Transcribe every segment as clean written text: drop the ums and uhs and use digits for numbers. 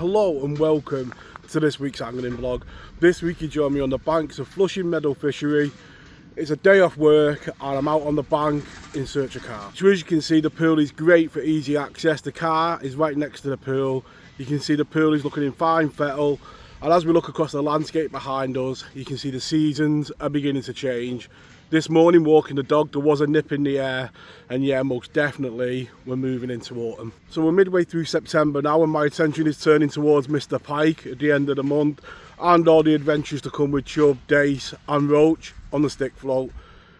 hello and welcome to this week's angling vlog. This week you join me on the banks of Flushing Meadow Fishery. It's a day off work and I'm out on the bank in search of carp. So as you can see, the pool is great for easy access. The car is right next to the pool. You can see the pool is looking in fine fettle, and as we look across the landscape behind us, you can see the seasons are beginning to change. This morning walking the dog, there was a nip in the air, and yeah, most definitely we're moving into autumn. So we're midway through September now, and my attention is turning towards Mr. Pike at the end of the month and all the adventures to come with chub, dace and roach on the stick float.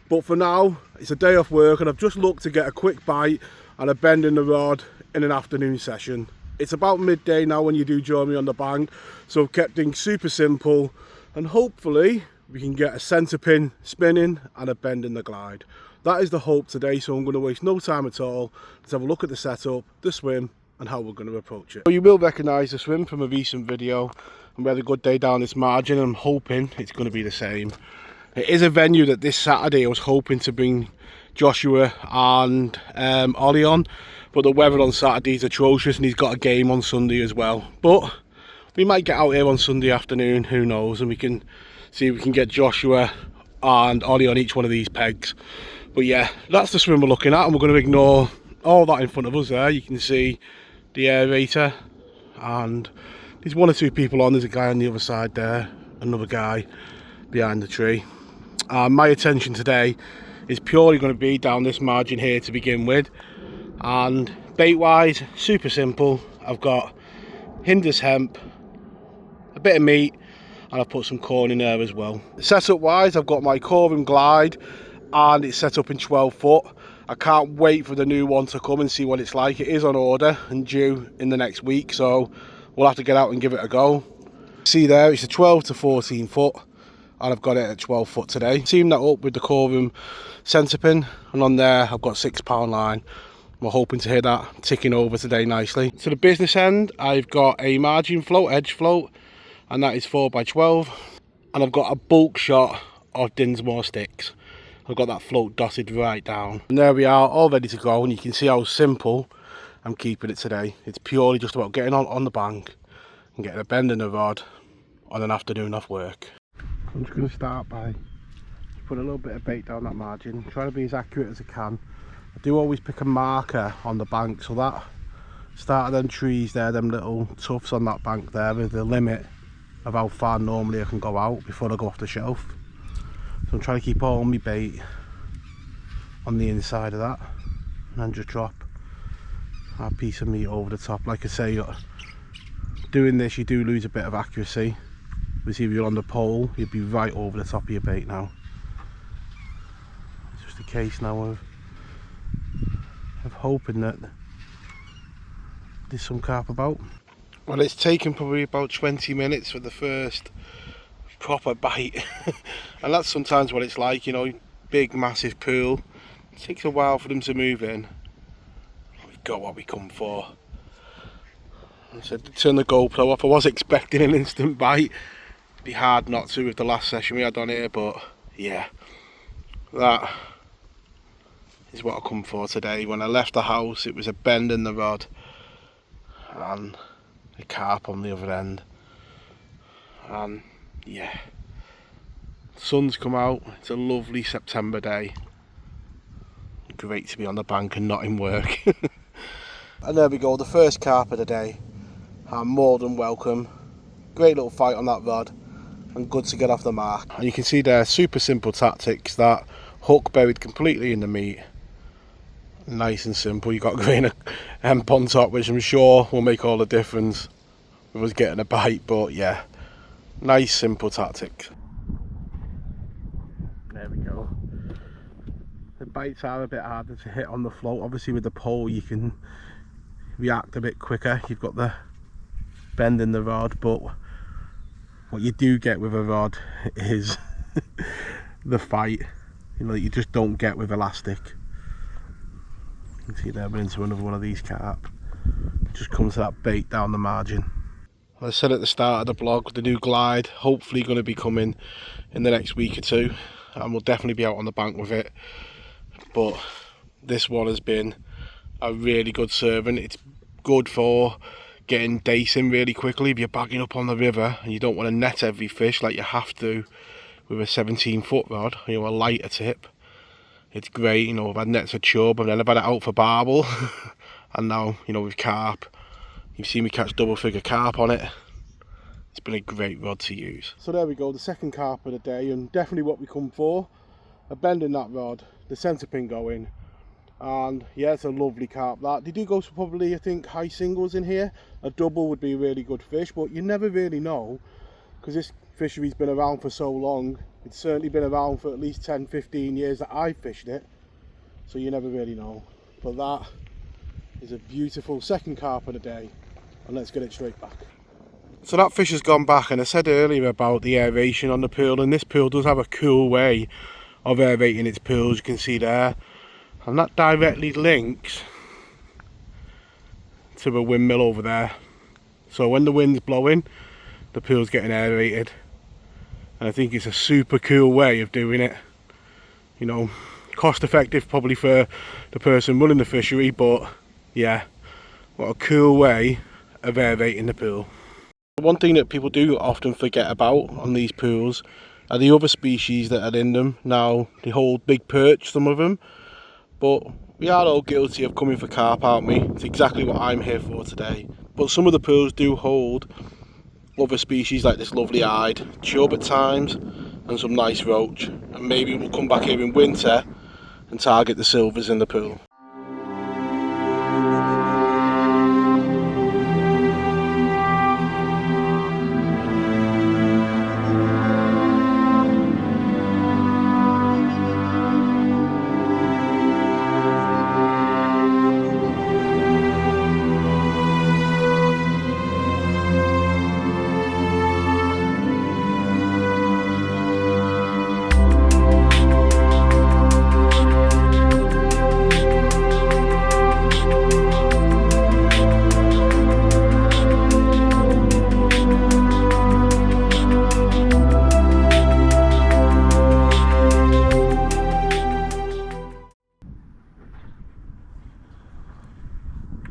But for now, it's a day off work and I've just looked to get a quick bite and a bend in the rod in an afternoon session. It's about midday now when you do join me on the bank, so I've kept things super simple and hopefully we can get a centrepin spinning and a bend in the glide. That is the hope today, so I'm going to waste no time at all. Let's have a look at the setup, the swim and how we're going to approach it. So you will recognise the swim from a recent video, and we had a good day down this margin and I'm hoping it's going to be the same. It is a venue that this Saturday I was hoping to bring Joshua and Ollie on, but the weather on Saturday is atrocious and he's got a game on Sunday as well. But we might get out here on Sunday afternoon, who knows, and we can see if we can get Joshua and Ollie on each one of these pegs. But yeah, that's the swim we're looking at, and we're going to ignore all that in front of us there. You can see the aerator, and there's one or two people on. There's a guy on the other side there, another guy behind the tree. My attention today is purely going to be down this margin here to begin with, and bait wise, super simple. I've got Hinders hemp, a bit of meat, and I've put some corn in there as well. Setup wise, I've got my Corum glide and it's set up in 12 foot. I can't wait for the new one to come and see what it's like. It is on order and due in the next week, so we'll have to get out and give it a go. See there, it's a 12 to 14 foot and I've got it at 12 foot today. Team that up with the Corum centrepin, and on there I've got £6 line. We're hoping to hear that ticking over today nicely. To the business end, I've got a margin float, edge float, and that is 4x12, and I've got a bulk shot of Dinsmore sticks. I've got that float dotted right down, and there we are, all ready to go. And you can see how simple I'm keeping it today. It's purely just about getting on the bank and getting a bend in the rod on an afternoon off work. I'm just going to start by put a little bit of bait down that margin, trying to be as accurate as I can. I do always pick a marker on the bank, so that start of them trees there, them little tufts on that bank there, is the limit of how far normally I can go out before I go off the shelf. So I'm trying to keep all my bait on the inside of that, and then just drop a piece of meat over the top. Like I say, doing this you do lose a bit of accuracy, because if you're on the pole you'd be right over the top of your bait now. It's just a case now of hoping that there's some carp about. Well, it's taken probably about 20 minutes for the first proper bite and that's sometimes what it's like, you know, big massive pool, it takes a while for them to move in. We've got what we come for. I said to turn the GoPro off. I was expecting an instant bite. It'd be hard not to with the last session we had on here, but yeah, that is what I come for today. When I left the house it was a bend in the rod and a carp on the other end, and yeah, sun's come out. It's a lovely September day, great to be on the bank and not in work. And there we go, the first carp of the day. I'm more than welcome. Great little fight on that rod and good to get off the mark. And you can see there, super simple tactics. That hook buried completely in the meat, nice and simple. You got a grain of hemp on top, which I'm sure will make all the difference with us getting a bite. But yeah, nice simple tactics. There we go. The bites are a bit harder to hit on the float. Obviously with the pole you can react a bit quicker. You've got the bend in the rod, but what you do get with a rod is the fight, you know, that you just don't get with elastic. You can see there, we're into another one of these carp. Just comes to that bait down the margin. As I said at the start of the vlog, the new glide hopefully going to be coming in the next week or two, and we'll definitely be out on the bank with it. But this one has been a really good servant. It's good for getting dacing really quickly if you're bagging up on the river and you don't want to net every fish like you have to with a 17-foot rod, you know, a lighter tip. It's great, you know. I've had nets for chub and then I've had it out for barbel and now, you know, with carp, you've seen me catch double figure carp on it. It's been a great rod to use. So there we go, the second carp of the day, and definitely what we come for. A bend in that rod, the centre pin going, and yeah, it's a lovely carp that. They do go for probably, I think, high singles in here. A double would be a really good fish, but you never really know, because this fishery's been around for so long. It's certainly been around for at least 10-15 years that I've fished it, so you never really know. But that is a beautiful second carp of the day, and let's get it straight back. So that fish has gone back, and I said earlier about the aeration on the pool, and this pool does have a cool way of aerating its pools, you can see there, and that directly links to a windmill over there. So when the wind's blowing, the pool's getting aerated, and I think it's a super cool way of doing it. You know, cost effective probably for the person running the fishery, but yeah, what a cool way of aerating the pool. One thing that people do often forget about on these pools are the other species that are in them. Now, they hold big perch, some of them, but we are all guilty of coming for carp, aren't we? It's exactly what I'm here for today. But some of the pools do hold other species like this lovely eyed chub at times and some nice roach, and maybe we'll come back here in winter and target the silvers in the pool.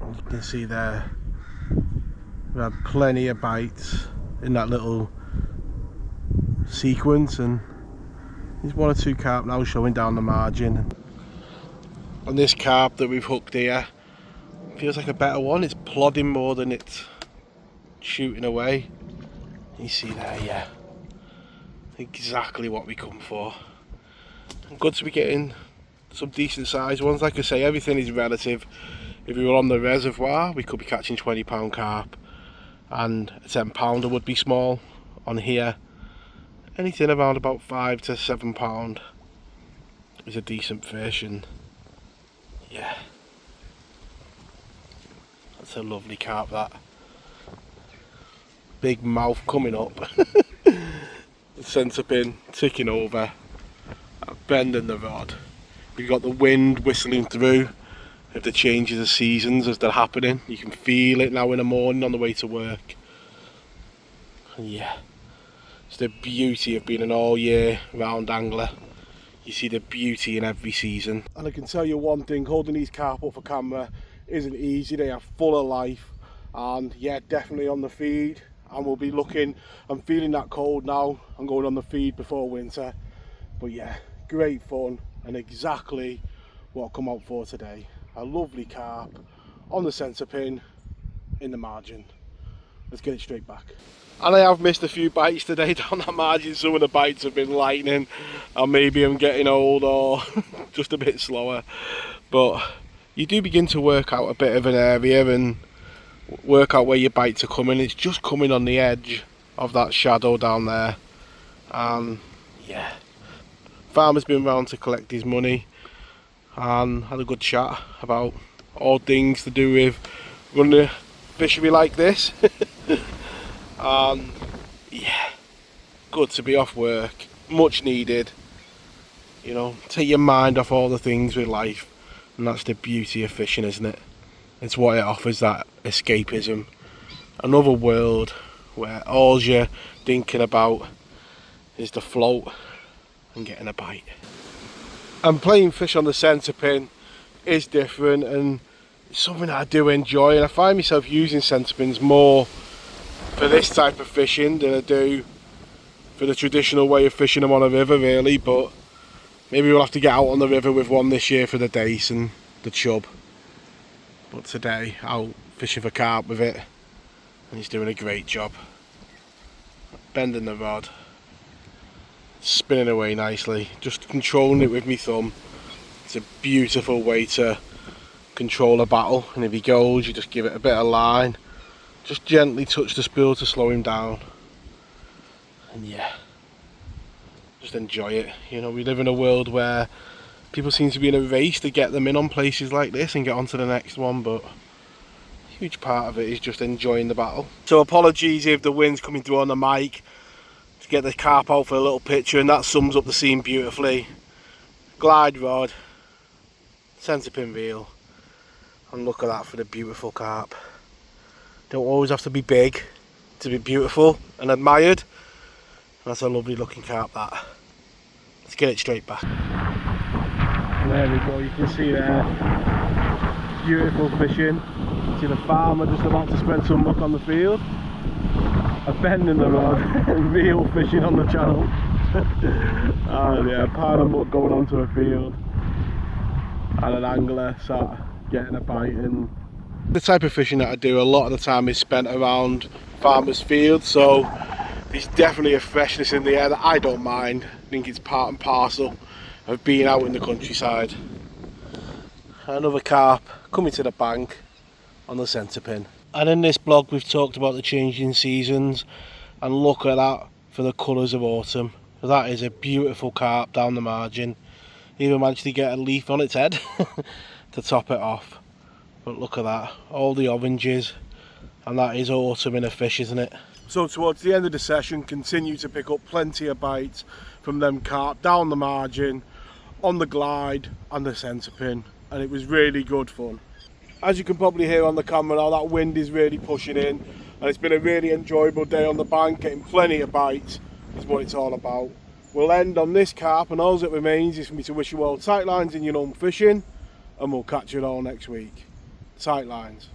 You can see there, we had plenty of bites in that little sequence, and there's one or two carp now showing down the margin. And this carp that we've hooked here feels like a better one. It's plodding more than it's shooting away. You see there, yeah, exactly what we come for. And good to be getting some decent sized ones. Like I say, everything is relative. If we were on the reservoir, we could be catching 20-pound carp, and a 10-pounder would be small. On here, anything around about 5 to 7 pound is a decent fish, and yeah, that's a lovely carp, that. Big mouth coming up. The centre pin ticking over, bending the rod. We've got the wind whistling through of the changes of seasons as they're happening. You can feel it now in the morning on the way to work. And yeah, it's the beauty of being an all year round angler. You see the beauty in every season. And I can tell you one thing, holding these carp up for camera isn't easy. They are full of life, and yeah, definitely on the feed. And we'll be looking, I'm feeling that cold now. I'm going on the feed before winter. But yeah, great fun, and exactly what I've come out for today. A lovely carp on the centre pin in the margin. Let's get it straight back. And I have missed a few bites today down that margin. Some of the bites have been lightning, and maybe I'm getting old or just a bit slower. But you do begin to work out a bit of an area and work out where your bites are coming. It's just coming on the edge of that shadow down there. And yeah, farmer's been round to collect his money and had a good chat about all things to do with running a fishery like this. And yeah, good to be off work, much needed. You know, take your mind off all the things with life, and that's the beauty of fishing, isn't it? It's what it offers, that escapism, another world where all you're thinking about is the float and getting a bite. And playing fish on the centre pin is different, and It's something that I do enjoy, and I find myself using centrepins more for this type of fishing than I do for the traditional way of fishing them on a river really. But maybe we'll have to get out on the river with one this year for the dace and the chub. But today out fishing for carp with it, and he's doing a great job. Bending the rod, spinning away nicely, just controlling it with my thumb. It's a beautiful way to control a battle, and if he goes you just give it a bit of line, just gently touch the spool to slow him down, and yeah, just enjoy it. You know, we live in a world where people seem to be in a race to get them in on places like this and get on to the next one, but a huge part of it is just enjoying the battle. So apologies if the wind's coming through on the mic to get the carp out for a little picture, and that sums up the scene beautifully. Glide rod, centrepin reel, and look at that for the beautiful carp. Don't always have to be big to be beautiful and admired. That's a lovely looking carp, that. Let's get it straight back. There we go, you can see there, beautiful fishing. See the farmer just about to spread some muck on the field. A bend in the rod, and reel fishing on the channel. And yeah, a pile of muck going onto a field. And an angler sat getting a bite. And the type of fishing that I do a lot of the time is spent around farmers' fields, so there's definitely a freshness in the air that I don't mind. I think it's part and parcel of being out in the countryside. Another carp coming to the bank on the centrepin. And in this blog we've talked about the changing seasons, and look at that for the colours of autumn. That is a beautiful carp down the margin. Even managed to get a leaf on its head to top it off. But look at that, all the oranges, and that is autumn in a fish, isn't it? So towards the end of the session, continue to pick up plenty of bites from them carp down the margin, on the glide and the centrepin, and it was really good fun. As you can probably hear on the camera now, that wind is really pushing in, and it's been a really enjoyable day on the bank. Getting plenty of bites is what it's all about. We'll end on this carp, and all that remains is for me to wish you all tight lines in your own fishing, and we'll catch you all next week. Tight lines.